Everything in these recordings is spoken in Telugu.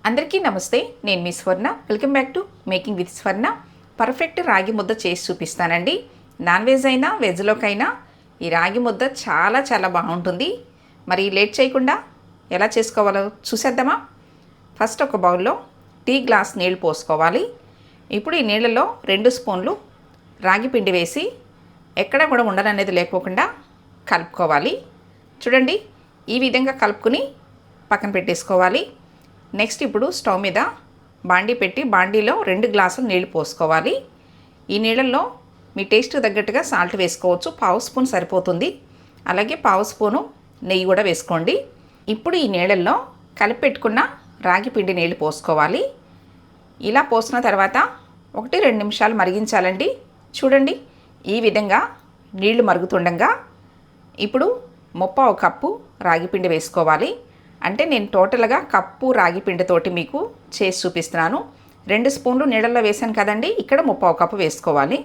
అందరికీ నమస్తే. నేను మీ స్వర్ణ. Welcome back to making with Swarna. Perfect రాగి ముద్ద చేసి చూపిస్తానండి. నాన్ వెజ్ అయినా వెజ్లోకైనా ఈ రాగి ముద్ద చాలా చాలా బాగుంటుంది. మరి లేట్ చేయకుండా ఎలా చేసుకోవాలో చూసేద్దామా? ఫస్ట్ ఒక బౌల్లో టీ గ్లాస్ నీళ్ళు పోసుకోవాలి. ఇప్పుడు ఈ నీళ్ళలో 2 స్పూన్లు రాగి పిండి వేసి ఎక్కడ కూడా ఉండననేది లేకోకుండా కలుపుకోవాలి. చూడండి, ఈ విధంగా కలుపుకుని పక్కన పెట్టేసుకోవాలి. నెక్స్ట్ ఇప్పుడు స్టవ్ మీద బాండీ పెట్టి బాండీలో 2 గ్లాసులు నీళ్ళు పోసుకోవాలి. ఈ నీళ్ళల్లో మీ టేస్ట్ తగ్గట్టుగా సాల్ట్ వేసుకోవచ్చు. 1/2 స్పూన్ సరిపోతుంది. అలాగే 1/2 స్పూను నెయ్యి కూడా వేసుకోండి. ఇప్పుడు ఈ నీళ్ళల్లో కలిపి పెట్టుకున్న రాగి పిండి నీళ్ళు పోసుకోవాలి. ఇలా పోసిన తర్వాత 1-2 నిమిషాలు మరిగించాలండి. చూడండి, ఈ విధంగా నీళ్లు మరుగుతుండగా ఇప్పుడు 1/4 కప్పు రాగిపిండి వేసుకోవాలి. అంటే నేను టోటల్గా కప్పు రాగిపిండితోటి మీకు చేసి చూపిస్తున్నాను. 2 స్పూన్లు నీళ్ళల్లో వేసాను కదండి, ఇక్కడ 1/4 కప్పు వేసుకోవాలి.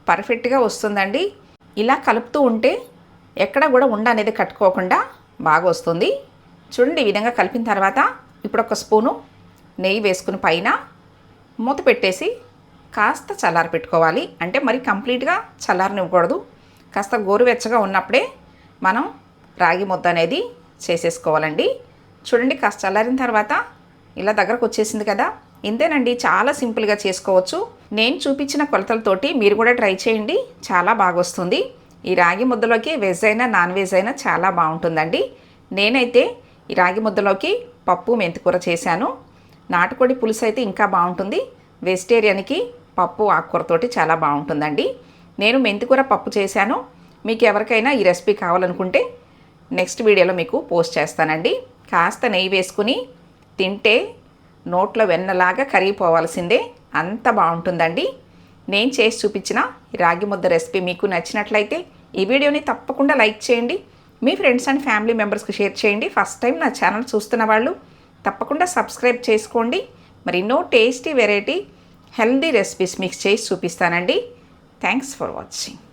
పర్ఫెక్ట్గా వస్తుందండి. ఇలా కలుపుతూ ఉంటే ఎక్కడ కూడా ఉండ అనేది కట్టుకోకుండా బాగా వస్తుంది. చూడండి, ఈ విధంగా కలిపిన తర్వాత ఇప్పుడు 1 స్పూను నెయ్యి వేసుకుని పైన మూత పెట్టేసి కాస్త చల్లారి పెట్టుకోవాలి. అంటే మరి కంప్లీట్గా చల్లారనివ్వకూడదు. కాస్త గోరువెచ్చగా ఉన్నప్పుడే మనం రాగి ముద్ద అనేది చేసేసుకోవాలండి. చూడండి, కాస్త చల్లారిన తర్వాత ఇలా దగ్గరకు వచ్చేసింది కదా. ఇంతేనండి, చాలా సింపుల్గా చేసుకోవచ్చు. నేను చూపించిన కొలతలతోటి మీరు కూడా ట్రై చేయండి, చాలా బాగా వస్తుంది. ఈ రాగి ముద్దలోకి వెజ్ అయినా నాన్ వెజ్ అయినా చాలా బాగుంటుందండి. నేనైతే ఈ రాగి ముద్దలోకి పప్పు మెంతికూర చేశాను. నాటుకోడి పులుసు అయితే ఇంకా బాగుంటుంది. వెజిటేరియన్కి పప్పు ఆకుకూరతోటి చాలా బాగుంటుందండి. నేను మెంతికూర పప్పు చేశాను. మీకు ఎవరికైనా ఈ రెసిపీ కావాలనుకుంటే నెక్స్ట్ వీడియోలో మీకు పోస్ట్ చేస్తానండి. కాస్త నెయ్యి వేసుకుని తింటే నోట్లో వెన్నలాగా కరిగిపోవాల్సిందే, అంత బాగుంటుందండి. నేను చేసి చూపించిన రాగి ముద్ద రెసిపీ మీకు నచ్చినట్లయితే ఈ వీడియోని తప్పకుండా లైక్ చేయండి. మీ ఫ్రెండ్స్ అండ్ ఫ్యామిలీ మెంబర్స్కి షేర్ చేయండి. ఫస్ట్ టైం నా ఛానల్ చూస్తున్న వాళ్ళు తప్పకుండా సబ్స్క్రైబ్ చేసుకోండి. మరి ఎన్నో టేస్టీ వెరైటీ హెల్దీ రెసిపీస్ మీకు చేసి చూపిస్తానండి. Thanks for watching.